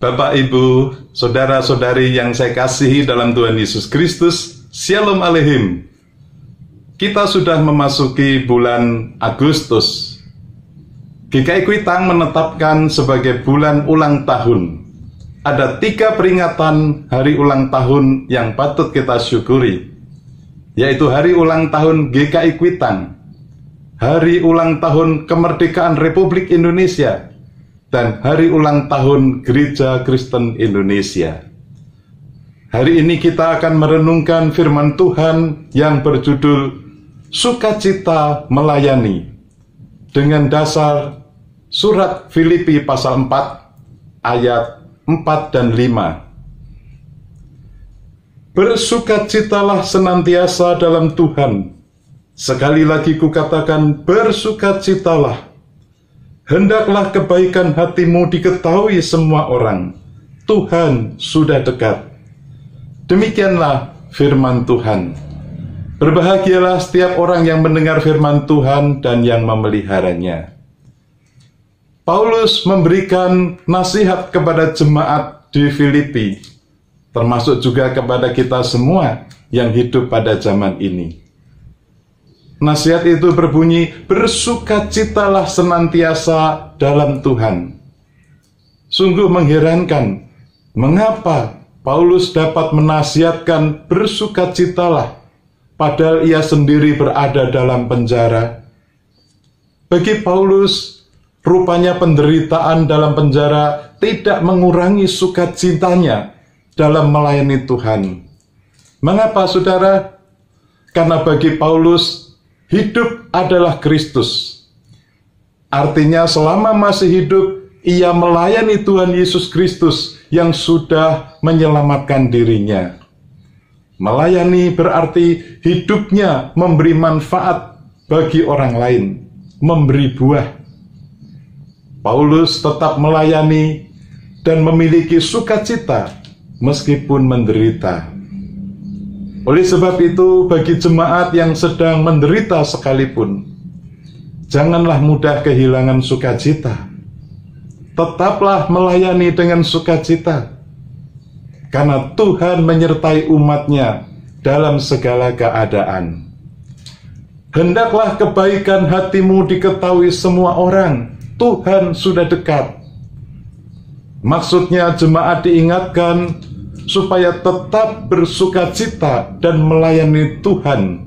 Bapak, Ibu, saudara-saudari yang saya kasihi dalam Tuhan Yesus Kristus, Shalom Aleichem. Kita sudah memasuki bulan Agustus. GKI Kuitang menetapkan sebagai bulan ulang tahun. Ada 3 peringatan hari ulang tahun yang patut kita syukuri, yaitu hari ulang tahun GKI Kuitang, hari ulang tahun kemerdekaan Republik Indonesia, dan hari ulang tahun Gereja Kristen Indonesia. Hari ini kita akan merenungkan firman Tuhan yang berjudul Sukacita Melayani, dengan dasar surat Filipi pasal 4 ayat 4 dan 5. Bersukacitalah senantiasa dalam Tuhan. Sekali lagi kukatakan, bersukacitalah. Hendaklah kebaikan hatimu diketahui semua orang. Tuhan sudah dekat. Demikianlah firman Tuhan. Berbahagialah setiap orang yang mendengar firman Tuhan dan yang memeliharanya. Paulus memberikan nasihat kepada jemaat di Filipi, termasuk juga kepada kita semua yang hidup pada zaman ini. Nasihat itu berbunyi, bersukacitalah senantiasa dalam Tuhan. Sungguh mengherankan, mengapa Paulus dapat menasihatkan bersukacitalah, padahal ia sendiri berada dalam penjara. Bagi Paulus, rupanya penderitaan dalam penjara tidak mengurangi sukacitanya dalam melayani Tuhan. Mengapa, saudara? Karena bagi Paulus, hidup adalah Kristus. Artinya selama masih hidup, ia melayani Tuhan Yesus Kristus yang sudah menyelamatkan dirinya. Melayani berarti hidupnya memberi manfaat bagi orang lain, memberi buah. Paulus tetap melayani dan memiliki sukacita meskipun menderita. Oleh sebab itu, bagi jemaat yang sedang menderita sekalipun, janganlah mudah kehilangan sukacita. Tetaplah melayani dengan sukacita, karena Tuhan menyertai umat-Nya dalam segala keadaan. Hendaklah kebaikan hatimu diketahui semua orang, Tuhan sudah dekat. Maksudnya jemaat diingatkan supaya tetap bersukacita dan melayani Tuhan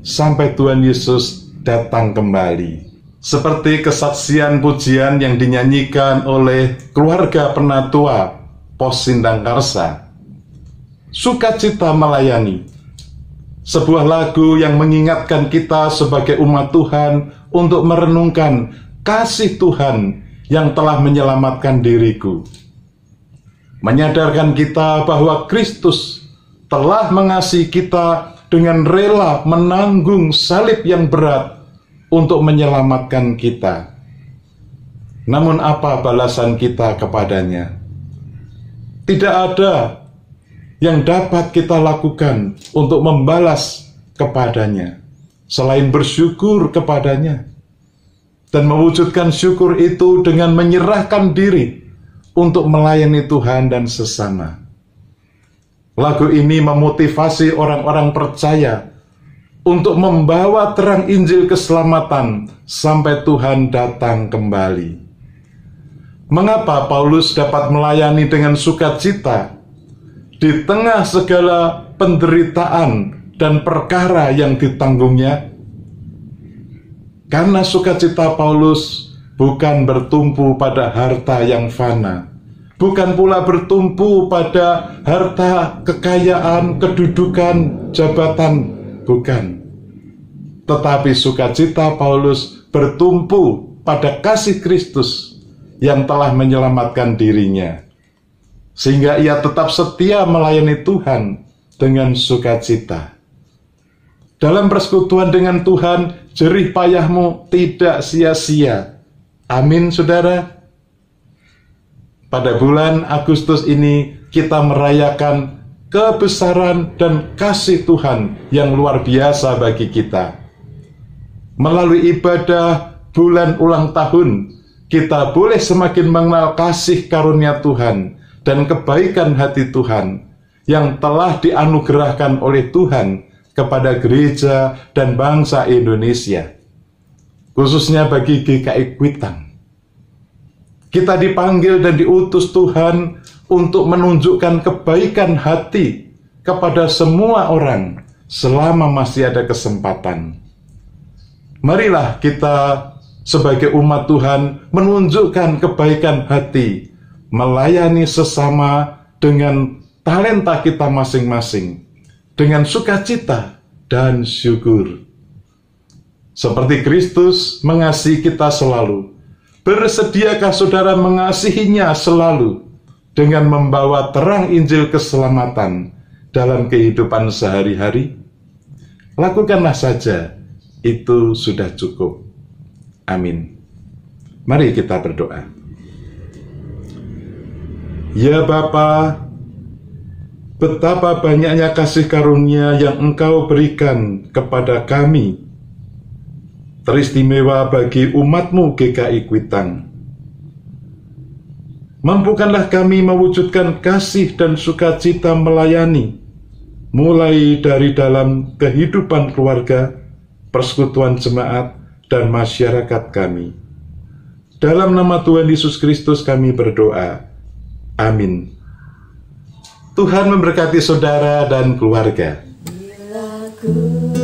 sampai Tuhan Yesus datang kembali. Seperti kesaksian pujian yang dinyanyikan oleh keluarga penatua Pos Sindang Karsa. Sukacita melayani. Sebuah lagu yang mengingatkan kita sebagai umat Tuhan untuk merenungkan kasih Tuhan yang telah menyelamatkan diriku. Menyadarkan kita bahwa Kristus telah mengasihi kita dengan rela menanggung salib yang berat untuk menyelamatkan kita. Namun apa balasan kita kepadanya? Tidak ada yang dapat kita lakukan untuk membalas kepadanya selain bersyukur kepadanya. Dan mewujudkan syukur itu dengan menyerahkan diri untuk melayani Tuhan dan sesama. Lagu ini memotivasi orang-orang percaya untuk membawa terang Injil keselamatan sampai Tuhan datang kembali. Mengapa Paulus dapat melayani dengan sukacita di tengah segala penderitaan dan perkara yang ditanggungnya? Karena sukacita Paulus bukan bertumpu pada harta yang fana, bukan pula bertumpu pada harta kekayaan, kedudukan, jabatan, bukan. Tetapi sukacita Paulus bertumpu pada kasih Kristus yang telah menyelamatkan dirinya, sehingga ia tetap setia melayani Tuhan dengan sukacita. Dalam persekutuan dengan Tuhan, jerih payahmu tidak sia-sia. Amin, saudara. Pada bulan Agustus ini, kita merayakan kebesaran dan kasih Tuhan yang luar biasa bagi kita. Melalui ibadah bulan ulang tahun, kita boleh semakin mengenal kasih karunia Tuhan dan kebaikan hati Tuhan yang telah dianugerahkan oleh Tuhan kepada gereja dan bangsa Indonesia, khususnya bagi GKI Kuitang. Kita dipanggil dan diutus Tuhan untuk menunjukkan kebaikan hati kepada semua orang selama masih ada kesempatan. Marilah kita sebagai umat Tuhan menunjukkan kebaikan hati, melayani sesama dengan talenta kita masing-masing, dengan sukacita dan syukur. Seperti Kristus mengasihi kita selalu, bersediakah saudara mengasihinya selalu dengan membawa terang Injil keselamatan dalam kehidupan sehari-hari? Lakukanlah saja, itu sudah cukup. Amin. Mari kita berdoa. Ya Bapa, betapa banyaknya kasih karunia yang Engkau berikan kepada kami, teristimewa bagi umat-Mu GKI Kuitang. Mampukanlah kami mewujudkan kasih dan sukacita melayani, mulai dari dalam kehidupan keluarga, persekutuan jemaat, dan masyarakat kami. Dalam nama Tuhan Yesus Kristus kami berdoa. Amin. Tuhan memberkati saudara dan keluarga. Bila ku